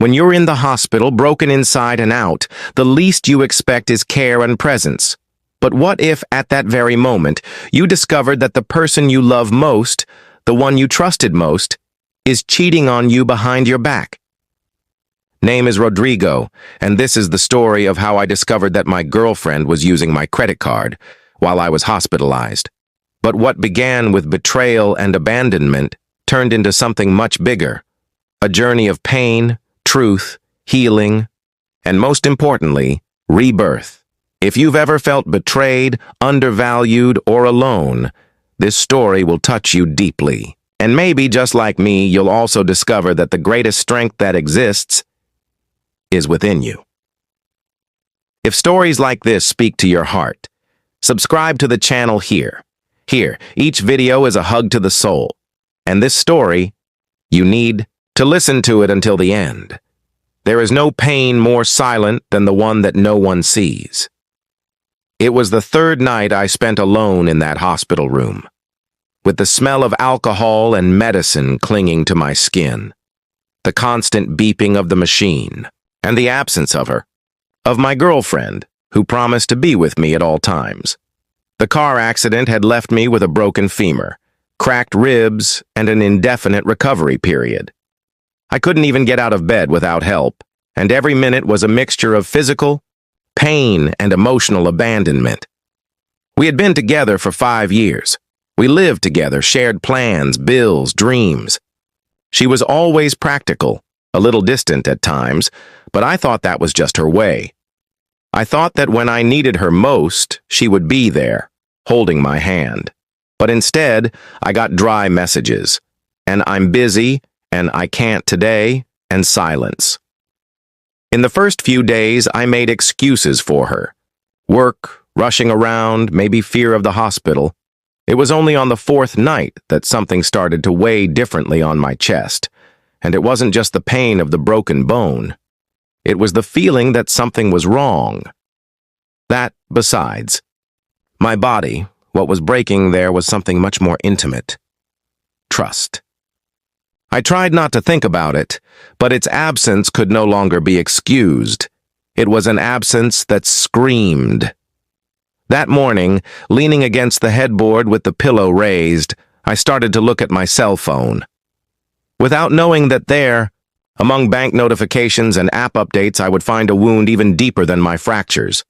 When you're in the hospital, broken inside and out, the least you expect is care and presence. But what if, at that very moment, you discovered that the person you love most, the one you trusted most, is cheating on you behind your back? Name is Rodrigo, and this is the story of how I discovered that my girlfriend was using my credit card while I was hospitalized. But what began with betrayal and abandonment turned into something much bigger, a journey of pain, truth, healing, and most importantly, rebirth. If you've ever felt betrayed, undervalued, or alone, this story will touch you deeply. And maybe, just like me, you'll also discover that the greatest strength that exists is within you. If stories like this speak to your heart, subscribe to the channel here. Here, each video is a hug to the soul. And this story, you need to listen to it until the end. There is no pain more silent than the one that no one sees. It was the third night I spent alone in that hospital room, with the smell of alcohol and medicine clinging to my skin, the constant beeping of the machine, and the absence of her, of my girlfriend, who promised to be with me at all times. The car accident had left me with a broken femur, cracked ribs, and an indefinite recovery period. I couldn't even get out of bed without help, and every minute was a mixture of physical, pain, and emotional abandonment. We had been together for 5 years. We lived together, shared plans, bills, dreams. She was always practical, a little distant at times, but I thought that was just her way. I thought that when I needed her most, she would be there, holding my hand. But instead, I got dry messages, and I'm busy, and I can't today, and silence. In the first few days, I made excuses for her. Work, rushing around, maybe fear of the hospital. It was only on the 4th night that something started to weigh differently on my chest, and it wasn't just the pain of the broken bone. It was the feeling that something was wrong. That, besides, my body, what was breaking there was something much more intimate. Trust. I tried not to think about it, but its absence could no longer be excused. It was an absence that screamed. That morning, leaning against the headboard with the pillow raised, I started to look at my cell phone. Without knowing that there, among bank notifications and app updates, I would find a wound even deeper than my fractures.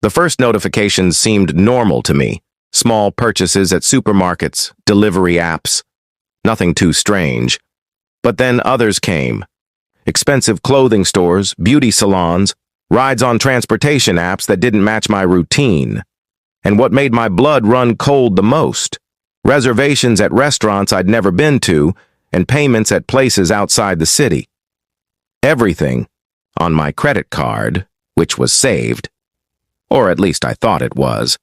The first notifications seemed normal to me. Small purchases at supermarkets, delivery apps. Nothing too strange. But then others came. Expensive clothing stores, beauty salons, rides on transportation apps that didn't match my routine. And what made my blood run cold the most? Reservations at restaurants I'd never been to, and payments at places outside the city. Everything on my credit card, which was saved. Or at least I thought it was.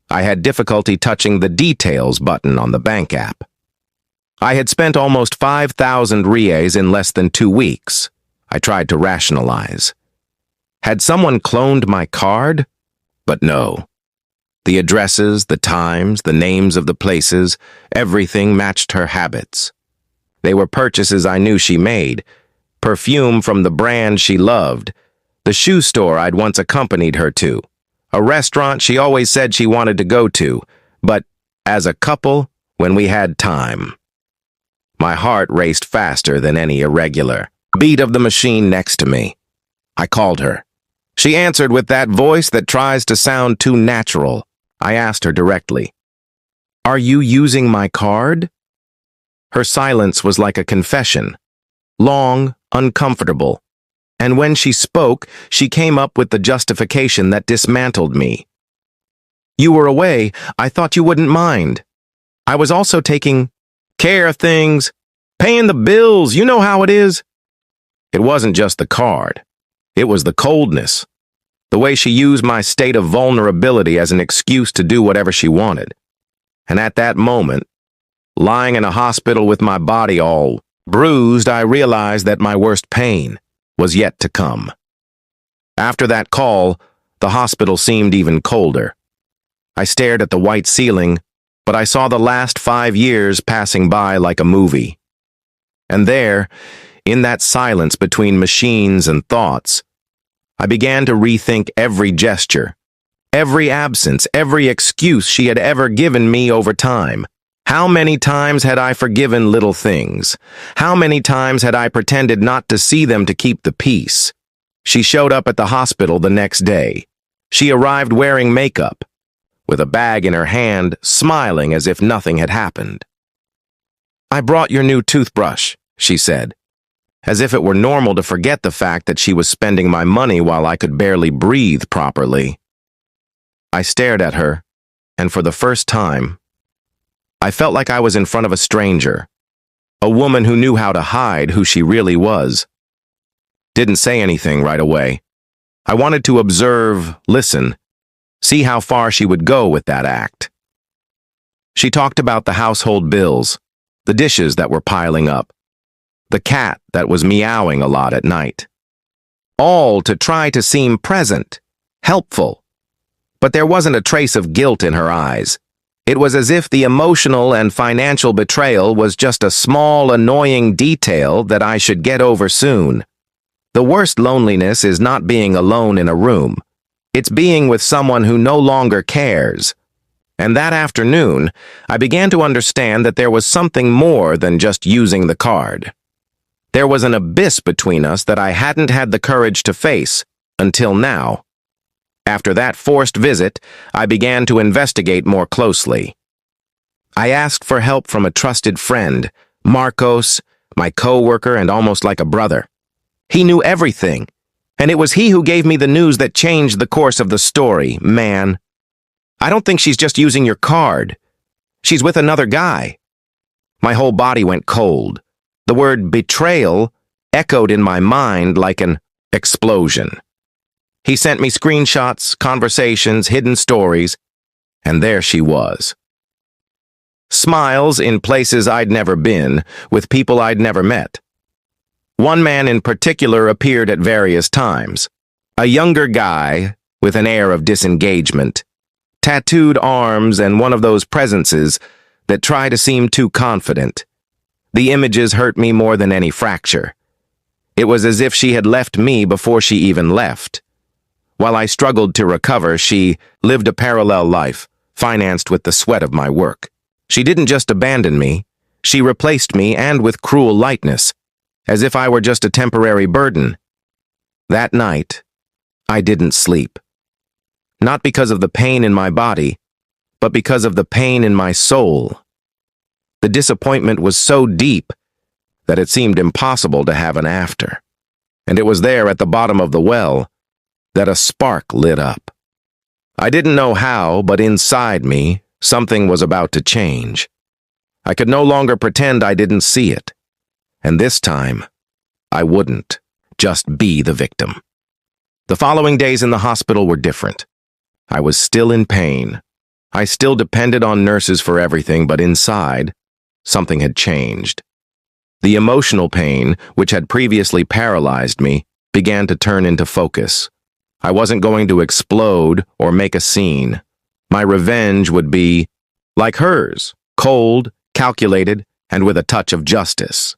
I had difficulty touching the details button on the bank app. I had spent almost 5,000 reais in less than 2 weeks. I tried to rationalize. Had someone cloned my card? But no. The addresses, the times, the names of the places, everything matched her habits. They were purchases I knew she made. Perfume from the brand she loved. The shoe store I'd once accompanied her to. A restaurant she always said she wanted to go to, but as a couple, when we had time. My heart raced faster than any irregular beat of the machine next to me. I called her. She answered with that voice that tries to sound too natural. I asked her directly, "Are you using my card?" Her silence was like a confession. Long, uncomfortable. And when she spoke, she came up with the justification that dismantled me. "You were away. I thought you wouldn't mind. I was also taking care of things, paying the bills, you know how it is." It wasn't just the card. It was the coldness. The way she used my state of vulnerability as an excuse to do whatever she wanted. And at that moment, lying in a hospital with my body all bruised, I realized that my worst pain was yet to come. After that call, the hospital seemed even colder. I stared at the white ceiling, but I saw the last 5 years passing by like a movie. And there, in that silence between machines and thoughts, I began to rethink every gesture, every absence, every excuse she had ever given me over time. How many times had I forgiven little things? How many times had I pretended not to see them to keep the peace? She showed up at the hospital the next day. She arrived wearing makeup, with a bag in her hand, smiling as if nothing had happened. "I brought your new toothbrush," she said, as if it were normal to forget the fact that she was spending my money while I could barely breathe properly. I stared at her, and for the first time, I felt like I was in front of a stranger, a woman who knew how to hide who she really was. Didn't say anything right away. I wanted to observe, listen, see how far she would go with that act. She talked about the household bills, the dishes that were piling up, the cat that was meowing a lot at night. All to try to seem present, helpful. But there wasn't a trace of guilt in her eyes. It was as if the emotional and financial betrayal was just a small, annoying detail that I should get over soon. The worst loneliness is not being alone in a room. It's being with someone who no longer cares. And that afternoon, I began to understand that there was something more than just using the card. There was an abyss between us that I hadn't had the courage to face until now. After that forced visit, I began to investigate more closely. I asked for help from a trusted friend, Marcos, my co-worker and almost like a brother. He knew everything, and it was he who gave me the news that changed the course of the story, man. "I don't think she's just using your card. She's with another guy." My whole body went cold. The word betrayal echoed in my mind like an explosion. He sent me screenshots, conversations, hidden stories, and there she was. Smiles in places I'd never been, with people I'd never met. One man in particular appeared at various times. A younger guy with an air of disengagement, tattooed arms and one of those presences that try to seem too confident. The images hurt me more than any fracture. It was as if she had left me before she even left. While I struggled to recover, she lived a parallel life, financed with the sweat of my work. She didn't just abandon me, she replaced me, and with cruel lightness, as if I were just a temporary burden. That night, I didn't sleep. Not because of the pain in my body, but because of the pain in my soul. The disappointment was so deep that it seemed impossible to have an after. And it was there at the bottom of the well that a spark lit up. I didn't know how, but inside me, something was about to change. I could no longer pretend I didn't see it. And this time, I wouldn't just be the victim. The following days in the hospital were different. I was still in pain. I still depended on nurses for everything, but inside, something had changed. The emotional pain, which had previously paralyzed me, began to turn into focus. I wasn't going to explode or make a scene. My revenge would be, like hers, cold, calculated, and with a touch of justice.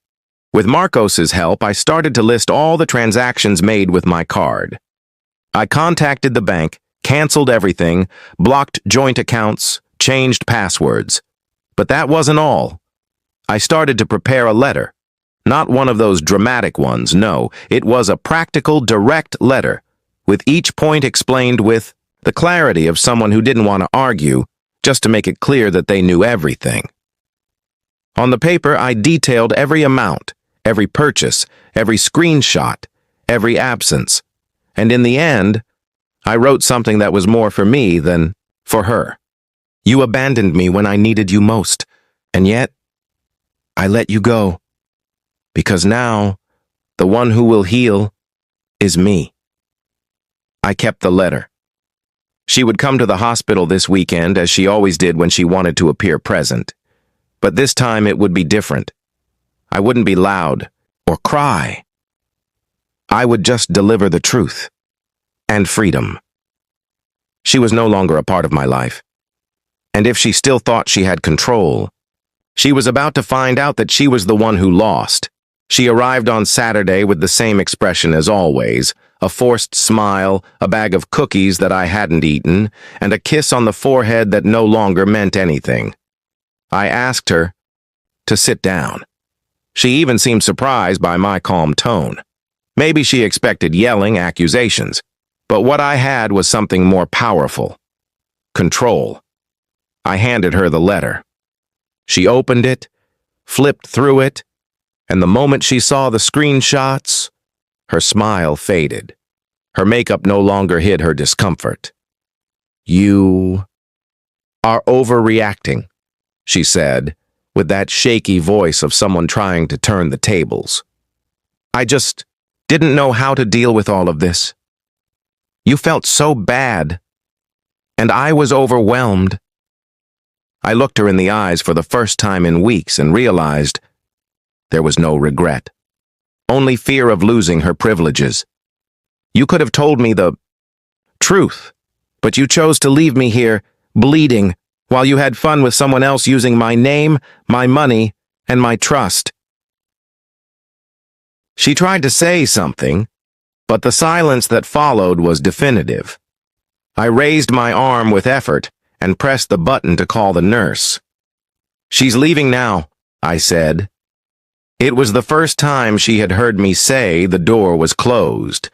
With Marcos's help, I started to list all the transactions made with my card. I contacted the bank, canceled everything, blocked joint accounts, changed passwords. But that wasn't all. I started to prepare a letter. Not one of those dramatic ones, no. It was a practical, direct letter, with each point explained with the clarity of someone who didn't want to argue, just to make it clear that they knew everything. On the paper, I detailed every amount, every purchase, every screenshot, every absence. And in the end, I wrote something that was more for me than for her. "You abandoned me when I needed you most, and yet I let you go. Because now, the one who will heal is me." I kept the letter. She would come to the hospital this weekend, as she always did when she wanted to appear present. But this time it would be different. I wouldn't be loud or cry. I would just deliver the truth and freedom. She was no longer a part of my life. And if she still thought she had control, she was about to find out that she was the one who lost. She arrived on Saturday with the same expression as always, a forced smile, a bag of cookies that I hadn't eaten, and a kiss on the forehead that no longer meant anything. I asked her to sit down. She even seemed surprised by my calm tone. Maybe she expected yelling accusations, but what I had was something more powerful. Control. I handed her the letter. She opened it, flipped through it, and the moment she saw the screenshots, her smile faded. Her makeup no longer hid her discomfort. "You are overreacting," she said, with that shaky voice of someone trying to turn the tables. "I just didn't know how to deal with all of this. You felt so bad, and I was overwhelmed." I looked her in the eyes for the first time in weeks and realized there was no regret, only fear of losing her privileges. "You could have told me the truth, but you chose to leave me here, bleeding, while you had fun with someone else using my name, my money, and my trust." She tried to say something, but the silence that followed was definitive. I raised my arm with effort and pressed the button to call the nurse. "She's leaving now," I said. It was the first time she had heard me say the door was closed,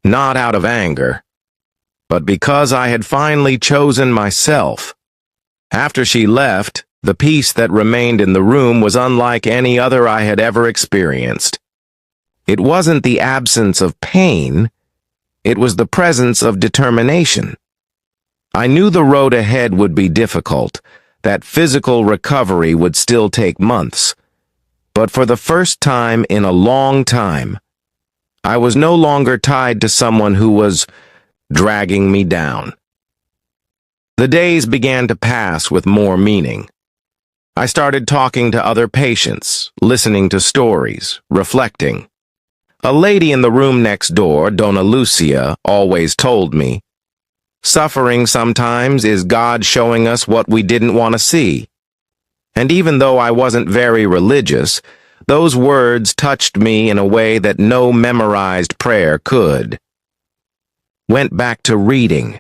not out of anger, but because I had finally chosen myself. After she left, the peace that remained in the room was unlike any other I had ever experienced. It wasn't the absence of pain, it was the presence of determination. I knew the road ahead would be difficult, that physical recovery would still take months. But for the first time in a long time, I was no longer tied to someone who was dragging me down. The days began to pass with more meaning. I started talking to other patients, listening to stories, reflecting. A lady in the room next door, Donna Lucia, always told me, "Suffering sometimes is God showing us what we didn't want to see." And even though I wasn't very religious, those words touched me in a way that no memorized prayer could. Went back to reading.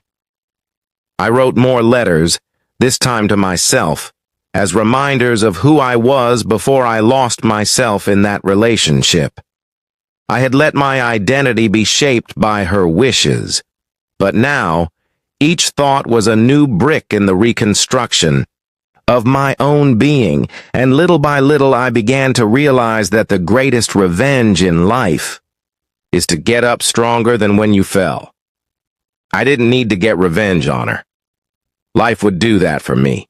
I wrote more letters, this time to myself, as reminders of who I was before I lost myself in that relationship. I had let my identity be shaped by her wishes, but now each thought was a new brick in the reconstruction of my own being, and little by little I began to realize that the greatest revenge in life is to get up stronger than when you fell. I didn't need to get revenge on her. Life would do that for me.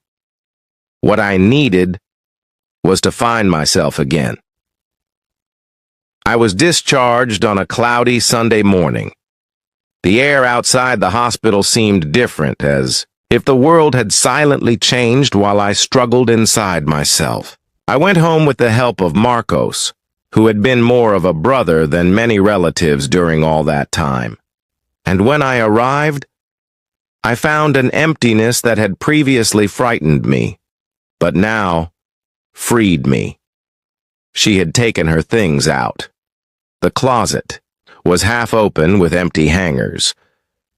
What I needed was to find myself again. I was discharged on a cloudy Sunday morning. The air outside the hospital seemed different, as if the world had silently changed while I struggled inside myself. I went home with the help of Marcos, who had been more of a brother than many relatives during all that time. And when I arrived, I found an emptiness that had previously frightened me, but now freed me. She had taken her things out. The closet was half open with empty hangers.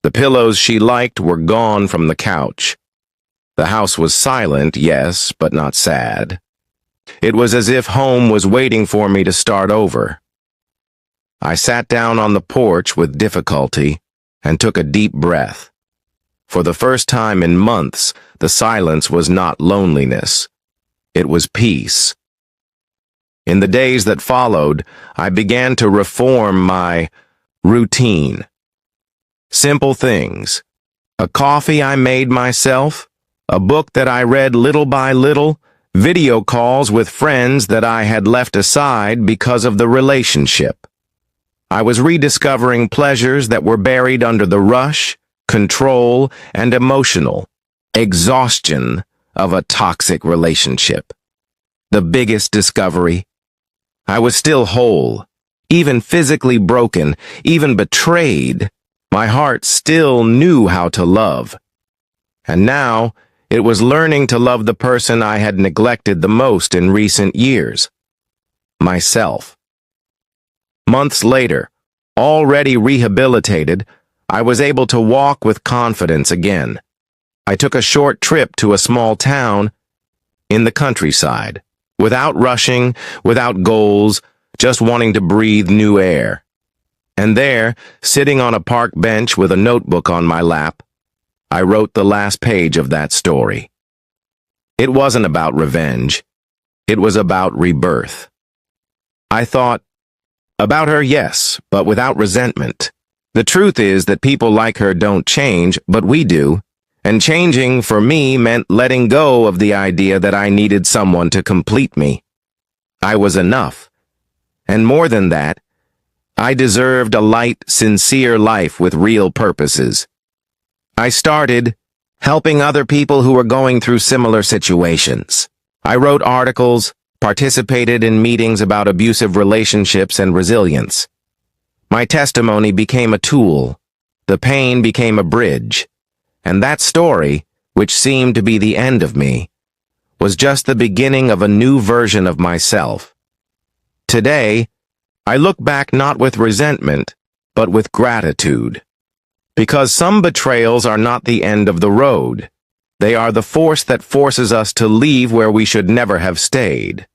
The pillows she liked were gone from the couch. The house was silent, yes, but not sad. It was as if home was waiting for me to start over. I sat down on the porch with difficulty and took a deep breath. For the first time in months, the silence was not loneliness. It was peace. In the days that followed, I began to reform my routine. Simple things. A coffee I made myself, a book that I read little by little, video calls with friends that I had left aside because of the relationship. I was rediscovering pleasures that were buried under the rush, control, and emotional exhaustion of a toxic relationship. The biggest discovery. I was still whole, even physically broken, even betrayed. My heart still knew how to love. And now, it was learning to love the person I had neglected the most in recent years. Myself. Months later, already rehabilitated, I was able to walk with confidence again. I took a short trip to a small town in the countryside, without rushing, without goals, just wanting to breathe new air. And there, sitting on a park bench with a notebook on my lap, I wrote the last page of that story. It wasn't about revenge. It was about rebirth. I thought, about her, yes, but without resentment. The truth is that people like her don't change, but we do. And changing, for me, meant letting go of the idea that I needed someone to complete me. I was enough. And more than that, I deserved a light, sincere life with real purposes. I started helping other people who were going through similar situations. I wrote articles, participated in meetings about abusive relationships and resilience. My testimony became a tool. The pain became a bridge. And that story, which seemed to be the end of me, was just the beginning of a new version of myself. Today, I look back not with resentment, but with gratitude. Because some betrayals are not the end of the road. They are the force that forces us to leave where we should never have stayed.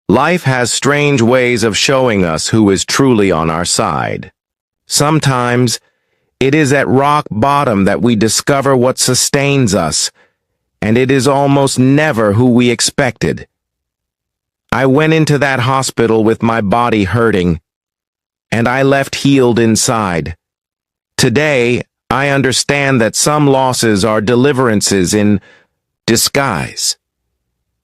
Life has strange ways of showing us who is truly on our side. Sometimes, it is at rock bottom that we discover what sustains us, and it is almost never who we expected. I went into that hospital with my body hurting, and I left healed inside. Today, I understand that some losses are deliverances in disguise,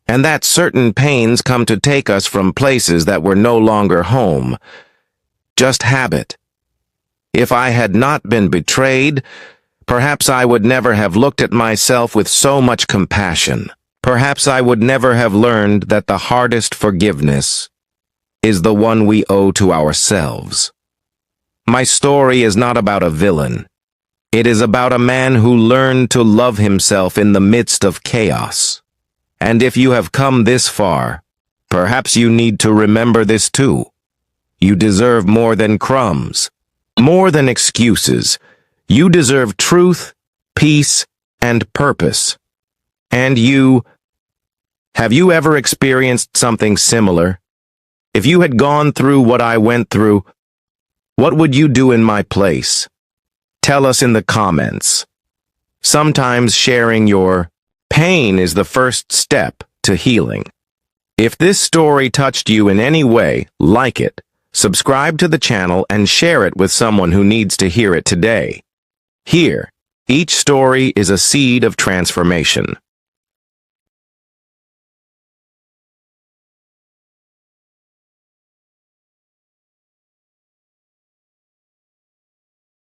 and that certain pains come to take us from places that were no longer home, just habit. If I had not been betrayed, perhaps I would never have looked at myself with so much compassion. Perhaps I would never have learned that the hardest forgiveness is the one we owe to ourselves. My story is not about a villain. It is about a man who learned to love himself in the midst of chaos. And if you have come this far, perhaps you need to remember this too. You deserve more than crumbs. More than excuses. You deserve truth, peace, and purpose. And have you ever experienced something similar? If you had gone through what I went through, what would you do in my place? Tell us in the comments. Sometimes sharing your pain is the first step to healing. If this story touched you in any way, like it. Subscribe to the channel and share it with someone who needs to hear it today. Here, each story is a seed of transformation.